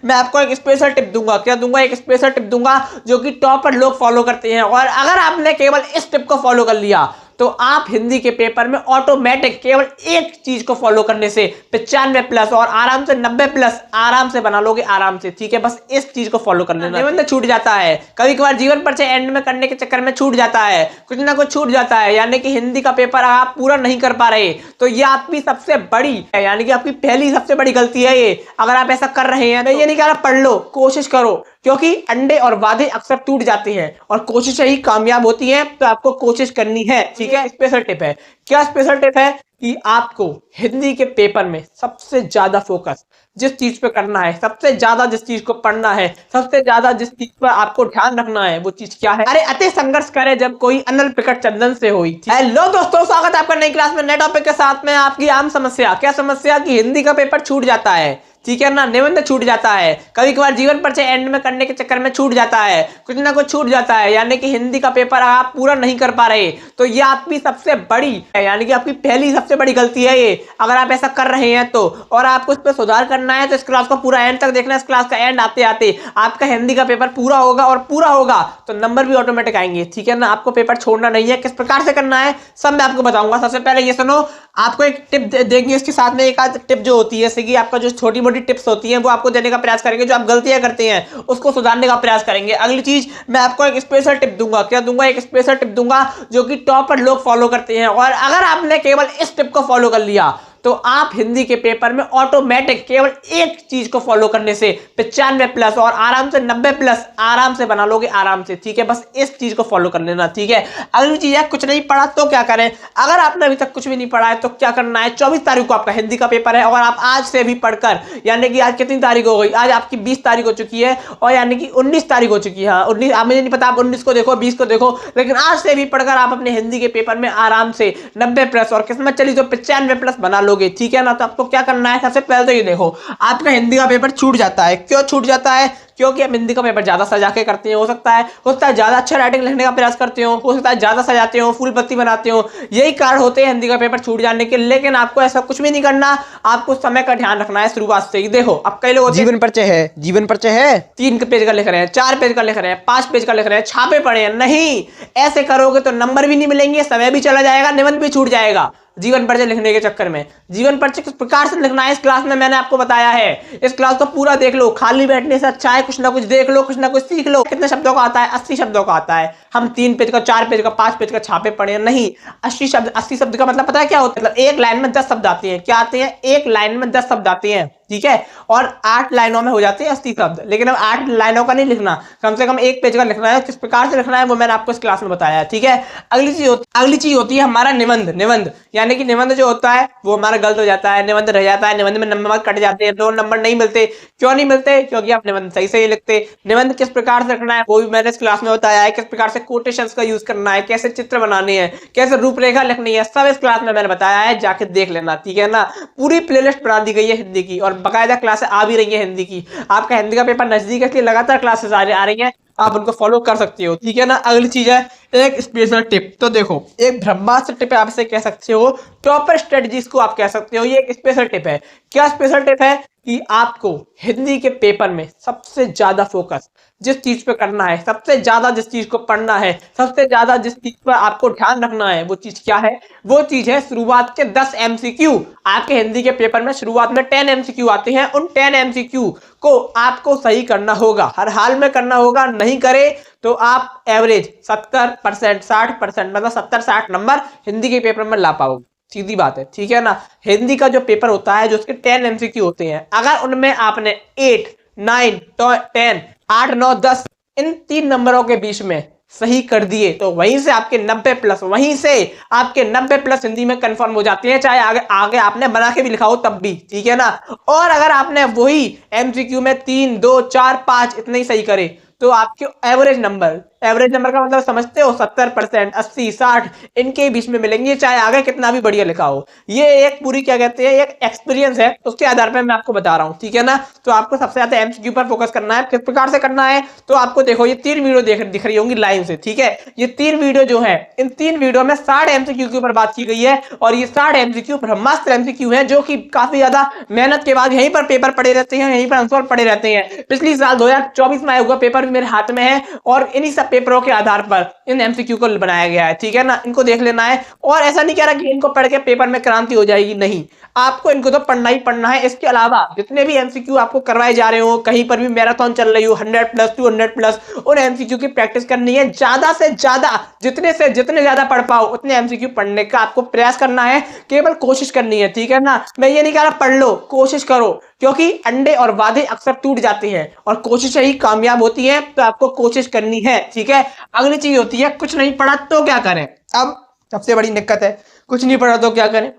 मैं आपको एक स्पेशल टिप दूंगा। क्या दूंगा? एक स्पेशल टिप दूंगा जो कि टॉपर लोग फॉलो करते हैं, और अगर आपने केवल इस टिप को फॉलो कर लिया तो आप हिंदी के पेपर में ऑटोमेटिक केवल एक चीज को फॉलो करने से 95 प्लस और आराम से 90 प्लस आराम से बना लोगे, आराम से। ठीक है, बस इस चीज को फॉलो कर लेना। निबंध छूट जाता है कभी कभार, जीवन परिचय एंड में करने के चक्कर में छूट जाता है, कुछ ना कुछ छूट जाता है, यानी कि हिंदी का पेपर आप पूरा नहीं कर पा रहे तो ये आपकी सबसे बड़ी है, यानी कि आपकी पहली सबसे बड़ी गलती है ये। अगर आप ऐसा कर रहे हैं तो ये नहीं कह रहा पढ़ लो, कोशिश करो, क्योंकि अंडे और वादे अक्सर टूट जाते हैं और कोशिश ही कामयाब होती है। तो आपको कोशिश करनी है। ठीक है, स्पेशल टिप है। क्या स्पेशल टिप है? कि आपको हिंदी के पेपर में सबसे ज्यादा फोकस जिस चीज पे करना है, सबसे ज्यादा जिस चीज को पढ़ना है, सबसे ज्यादा जिस चीज पर आपको ध्यान रखना है, वो चीज क्या है? अरे अति संघर्ष करे जब कोई अनल प्रकट चंदन से हुई। हेलो दोस्तों, स्वागत है आपका नई क्लास में नए टॉपिक के साथ में। आपकी आम समस्या, क्या समस्या? कि हिंदी का पेपर छूट जाता है, ठीक है ना, निबंध छूट जाता है, कभी कभार जीवन परिचय एंड में करने के चक्कर में छूट जाता है, कुछ ना कुछ छूट जाता है, यानी कि हिंदी का पेपर आप पूरा नहीं कर पा रहे तो ये आपकी सबसे बड़ी है, यानी कि आपकी पहली सबसे बड़ी गलती है ये। अगर आप ऐसा कर रहे हैं तो, और आपको इस पर सुधार करना है तो इस क्लास को पूरा एंड तक देखना। इस क्लास का एंड आते आते आपका हिंदी का पेपर पूरा होगा, और पूरा होगा तो नंबर भी ऑटोमेटिक आएंगे। ठीक है ना, आपको पेपर छोड़ना नहीं है। किस प्रकार से करना है सब मैं आपको बताऊंगा। सबसे पहले ये सुनो, आपको एक टिप देंगे, इसके साथ में एक आध टिप जो होती है, जैसे कि आपका जो छोटी मोटी टिप्स होती हैं वो आपको देने का प्रयास करेंगे। जो आप गलतियां करते हैं उसको सुधारने का प्रयास करेंगे। अगली चीज, मैं आपको एक स्पेशल टिप दूंगा। क्या दूंगा? एक स्पेशल टिप दूंगा जो कि टॉपर लोग फॉलो करते हैं, और अगर आपने केवल इस टिप को फॉलो कर लिया तो आप हिंदी के पेपर में ऑटोमेटिक केवल एक चीज को फॉलो करने से 95 प्लस और आराम से 90 प्लस आराम से बना लोगे, आराम से। ठीक है, बस इस चीज को फॉलो कर लेना। ठीक है, अगली चीज है, कुछ नहीं पढ़ा तो क्या करें? अगर आपने अभी तक कुछ भी नहीं पढ़ा है तो क्या करना है? 24 तारीख को आपका हिंदी का पेपर है, और आप आज से भी पढ़कर, यानी कि आज कितनी तारीख हो गई? आज आपकी 20 तारीख हो चुकी है, और यानी कि 19 तारीख हो चुकी है। 19, आप मुझे नहीं पता आप 19 को देखो 20 को देखो, लेकिन आज से भी पढ़कर आप अपने हिंदी के पेपर में आराम से 90 प्लस और किस्मत चली तो 95 प्लस बना लोगे। ठीक है ना, तो आपको क्या करना है? सबसे पहले तो ये देखो, आपका हिंदी का पेपर छूट जाता है। क्यों छूट जाता है? क्योंकि आप हिंदी का पेपर ज्यादा सजा के करते हैं। हो सकता है ज्यादा अच्छा राइटिंग लिखने का प्रयास करते हो सकता है ज्यादा सजाते हो, फूल पत्ती बनाते हो, यही कारण होते हैं हिंदी का पेपर छूट जाने के। लेकिन आपको ऐसा कुछ भी नहीं करना, आपको समय का ध्यान रखना है शुरुआत से ही। देखो, अब कई लोग जीवन परिचय है, जीवन परिचय है, 3 पेज का लिख रहे हैं, 4 पेज का लिख रहे हैं, 5 पेज का लिख रहे हैं, छापे पड़े हैं। नहीं, ऐसे करोगे तो नंबर भी नहीं मिलेंगे, समय भी चला जाएगा, निबंध भी छूट जाएगा। जीवन परिचय लिखने के चक्कर में, जीवन परिचय किस प्रकार से लिखना है इस क्लास में मैंने आपको बताया है। इस क्लास को पूरा देख लो, खाली बैठने से अच्छा है कुछ ना कुछ देख लो, कुछ ना कुछ सीख लो। कितने शब्दों का आता है? 80 शब्दों का आता है। हम 3 पेज का, 4 पेज का, 5 पेज का छापे पड़े हैं। नहीं, 80 शब्द का मतलब पता है क्या होता है? मतलब एक लाइन में 10 शब्द आते हैं। क्या आते हैं? एक लाइन में 10 शब्द आते हैं। ठीक है, और 8 लाइनों में हो जाते हैं 80 शब्द। लेकिन अब 8 लाइनों का नहीं लिखना, कम से कम 1 पेज का लिखना है। किस प्रकार से लिखना है वो मैंने आपको इस क्लास में बताया है। ठीक है, अगली चीज होती है हमारा निबंध। यानी कि निबंध जो होता है वो हमारा गलत हो जाता है, निबंध रह जाता है, निबंध में नंबर कट जाते हैं, 2 नंबर नहीं मिलते। क्यों नहीं मिलते? क्योंकि आप निबंध सही से ही लिखते। निबंध किस प्रकार से लिखना है वो भी मैंने इस क्लास में बताया है। किस प्रकार से कोटेशंस का यूज करना है, कैसे चित्र बनाने हैं, कैसे रूपरेखा लिखनी है, सब इस क्लास में मैंने बताया है, जाके देख लेना। ठीक है ना, पूरी प्लेलिस्ट बना दी गई है हिंदी की, और बाकायदा क्लासेस आ भी रही है हिंदी की। आपका हिंदी का पेपर नजदीक है इसलिए लगातार क्लासेस आ रही हैं, आप उनको फॉलो कर सकते हो। ठीक है ना, अगली चीज है एक स्पेशल टिप। तो देखो, एक ब्रह्मास्त्र टिप आप इसे कह सकते हो, प्रॉपर स्ट्रेटजीज को आप कह सकते हो। ये एक स्पेशल टिप है। क्या स्पेशल टिप है? कि आपको हिंदी के पेपर में सबसे ज्यादा फोकस जिस चीज पे करना है, सबसे ज्यादा जिस चीज को पढ़ना है, सबसे ज्यादा जिस चीज पर आपको ध्यान रखना है, वो चीज क्या है? वो चीज है शुरुआत के 10 MCQ। आपके हिंदी के पेपर में शुरुआत में 10 MCQ आते हैं। उन 10 MCQ को आपको सही करना होगा, हर हाल में करना होगा। नहीं करे तो आप एवरेज 70%, 60%, मतलब 70-60 नंबर हिंदी के पेपर में ला पाओगे। सीधी बात है। ठीक है ना, हिंदी का जो पेपर होता है, जो उसके 10 MCQ होते हैं, अगर उनमें आपने 8, 9, 10, 8, 9, 10 इन 3 नंबरों के बीच में सही कर दिए तो वहीं से आपके 90 प्लस, वहीं से आपके 90 प्लस हिंदी में कंफर्म हो जाते हैं, चाहे आगे आपने बना के भी लिखा हो तब भी। ठीक है ना, और अगर आपने वही MCQ में 3, 2, 4, 5 इतने ही सही करे तो आपके एवरेज नंबर का मतलब समझते हो 70%, 80, 60 इनके बीच में मिलेंगे, चाहे आगे कितना भी बढ़िया लिखा हो। ये एक पूरी क्या कहते हैं, एक एक्सपीरियंस है, उसके आधार पर मैं आपको बता रहा हूँ, ठीक है ना। तो आपको सबसे ज्यादा एमसीक्यू पर फोकस करना है। किस प्रकार से करना है, तो आपको देखो ये 3 वीडियो दिख रही होंगी लाइन से, ठीक है। ये 3 वीडियो जो है, इन 3 वीडियो में 60 एमसीक्यू के ऊपर बात की गई है, और ये 60 एमसीक्यू ब्रह्मास्त्र एमसीक्यू है, जो कि काफी ज्यादा मेहनत के बाद यहीं पर पेपर पड़े रहते हैं, यहीं पर आंसर पड़े रहते हैं। पिछली साल 2024 में आया हुआ पेपर भी मेरे हाथ में है, और इन्हीं सब पेपरों के आधार पर इन एमसीक्यू को बनाया गया है, ठीक है ना। इनको देख लेना है, और ऐसा नहीं कह रहा कि इनको पढ़ के पेपर में क्रांति हो जाएगी, नहीं, आपको इनको तो पढ़ना ही पढ़ना है। इसके अलावा जितने भी एमसीक्यू आपको करवाए जा रहे हो, कहीं पर भी मैराथन चल रही हो 100+, 200+, उन एमसीक्यू की प्रैक्टिस करनी है ज्यादा से ज्यादा, जितने से जितने ज्यादा पढ़ पाओ उतने एमसीक्यू पढ़ने का आपको प्रयास करना है, केवल कोशिश करनी है, ठीक है ना। मैं ये नहीं कह रहा पढ़ लो, कोशिश करो, क्योंकि अंडे और वादे अक्सर टूट जाते हैं और कोशिशें ही कामयाब होती हैं। तो आपको कोशिश करनी है, ठीक है। अगली चीज होती है, कुछ नहीं पढ़ा तो क्या करें। अब सबसे बड़ी दिक्कत है, कुछ नहीं पढ़ा तो क्या करें।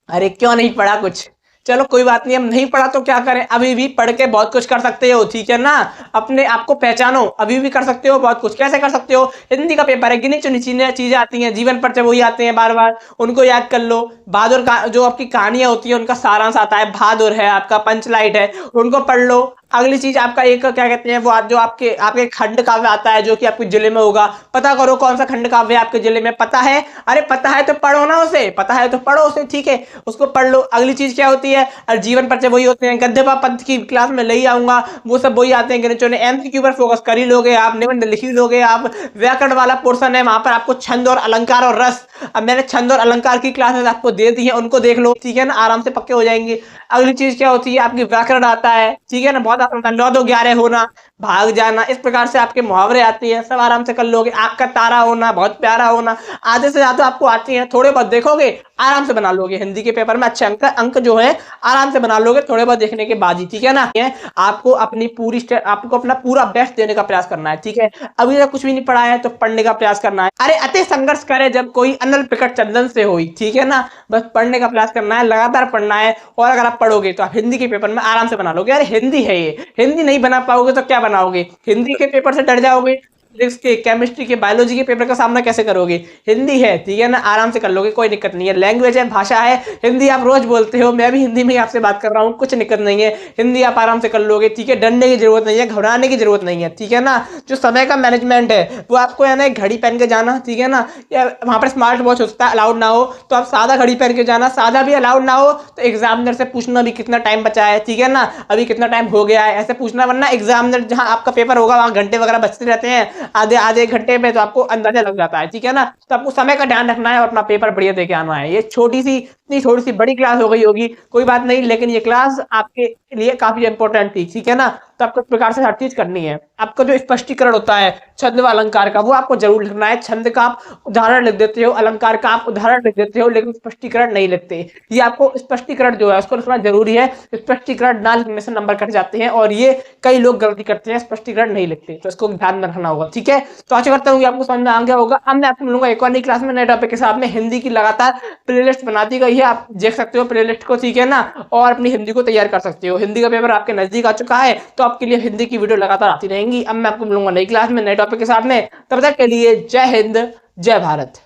अरे क्यों नहीं पढ़ा कुछ, चलो कोई बात नहीं, हम नहीं पढ़ा तो क्या करें, अभी भी पढ़ के बहुत कुछ कर सकते हो, ठीक है ना। अपने आप को पहचानो, अभी भी कर सकते हो बहुत कुछ। कैसे कर सकते हो, हिंदी का पेपर है, गिनी चुनी चीजें आती हैं, जीवन परिचय वही आते हैं बार बार, उनको याद कर लो। बहादुर का जो आपकी कहानियां होती है उनका सारांश आता है, बहादुर है आपका, पंचलाइट है, उनको पढ़ लो। अगली चीज आपका एक क्या कहते हैं, वो जो आपके खंड काव्य आता है, जो कि आपके जिले में होगा, पता करो कौन सा खंड काव्य आपके जिले में, पता है, अरे पता है तो पढ़ो ना उसे, पता है तो पढ़ो उसे, ठीक है, उसको पढ़ लो। अगली चीज क्या होती है, और जीवन परिचय वही होते हैं, गद्य पद की क्लास में ले आऊंगा, वो सब वही आते हैं गिने चुने। एमसीक्यू पर फोकस कर ही लोगे आप, निबंध लिख ही लोगे आप। व्याकरण वाला पोर्शन है, वहां पर आपको छंद और अलंकार और रस, अब मैंने छंद और अलंकार की क्लासेस आपको दे दी है, उनको देख लो, ठीक है ना, आराम से पक्के हो जाएंगे। अगली चीज क्या होती है, आपकी व्याकरण आता है, ठीक है ना, बहुत आसान, 9-2-11 होना, भाग जाना, इस प्रकार से आपके मुहावरे आती है, सब आराम से कर लोगे। आग का तारा होना, बहुत प्यारा होना, आधे से ज्यादा आपको आती है, थोड़े बहुत देखोगे आराम से बना लोगे। हिंदी के पेपर में अच्छे अंक जो है आराम से बना लोगे, थोड़े बहुत देखने के बाद ही, ठीक है ना। आपको आपको अपना पूरा बेस्ट देने का प्रयास करना है, ठीक है। अभी तक कुछ भी नहीं पढ़ा है तो पढ़ने का प्रयास करना है। अरे अति संघर्ष करे जब कोई अनल प्रकट चंदन से होई, ठीक है ना, बस पढ़ने का प्रयास करना है, लगातार पढ़ना है, और अगर आप पढ़ोगे तो आप हिंदी के पेपर में आराम से बना लोगे। अरे हिंदी है ये, हिंदी नहीं बना पाओगे तो क्या बनाओगे, हिंदी के पेपर से डर जाओगे, फिजिक्स के, केमिस्ट्री के, बायोलॉजी के पेपर का सामना कैसे करोगे। हिंदी है, ठीक है ना, आराम से कर लोगे, कोई दिक्कत नहीं है। लैंग्वेज है, भाषा है, हिंदी आप रोज बोलते हो, मैं भी हिंदी में आपसे बात कर रहा हूँ, कुछ दिक्कत नहीं है, हिंदी आप आराम से कर लोगे, ठीक है। डरने की जरूरत नहीं है, घबराने की जरूरत नहीं है, ठीक है ना। जो समय का मैनेजमेंट है वो आपको है ना, एक घड़ी पहन के जाना, ठीक है ना, या वहाँ पर स्मार्ट वॉच होता है, अलाउड ना हो तो आप सादा घड़ी पहन के जाना, सादा भी अलाउड ना हो तो एग्जामिनर से पूछना भी कितना टाइम बचा है, ठीक है ना, अभी कितना टाइम हो गया है, ऐसे पूछना, वरना एग्जामिनर जहाँ आपका पेपर होगा वहाँ घंटे वगैरह बचते रहते हैं, आधे आधे घंटे में, तो आपको अंदाजा लग जाता है, ठीक है ना। तो आपको समय का ध्यान रखना है और अपना पेपर बढ़िया दे के आना है। ये छोटी सी बड़ी क्लास हो गई होगी, कोई बात नहीं, लेकिन ये क्लास आपके लिए काफी इंपॉर्टेंट थी, ठीक है ना। तो आपको इस प्रकार से हर चीज करनी है। आपका जो स्पष्टीकरण होता है छंद व अलंकार का, वो आपको जरूर लिखना है। छंद का आप उदाहरण लिख देते हो, अलंकार का आप उदाहरण लिख देते हो, लेकिन स्पष्टीकरण नहीं लिखते। ये आपको स्पष्टीकरण जो है उसको लिखना जरूरी है। स्पष्टीकरण ना लिखने से नंबर कट जाते हैं, और ये कई लोग गलती करते हैं, स्पष्टीकरण नहीं लिखते, तो इसको ध्यान में रखना होगा, ठीक है। तो आशा करता हूँ कि आपको समझ में आ गया होगा। अब मैं आपको मिलूंगा एक और नई क्लास में नए टॉपिक के साथ में। हिंदी की लगातार प्लेलिस्ट बना दी गई है, आप देख सकते हो प्लेलिस्ट को, ठीक है ना, और अपनी हिंदी को तैयार कर सकते हो। हिंदी का पेपर आपके नजदीक आ चुका है, तो आपके लिए हिंदी की वीडियो लगातार आती रहेंगी। अब मैं आपको मिलूंगा नई क्लास में नए टॉपिक के साथ में, तब तक के लिए जय हिंद, जय भारत।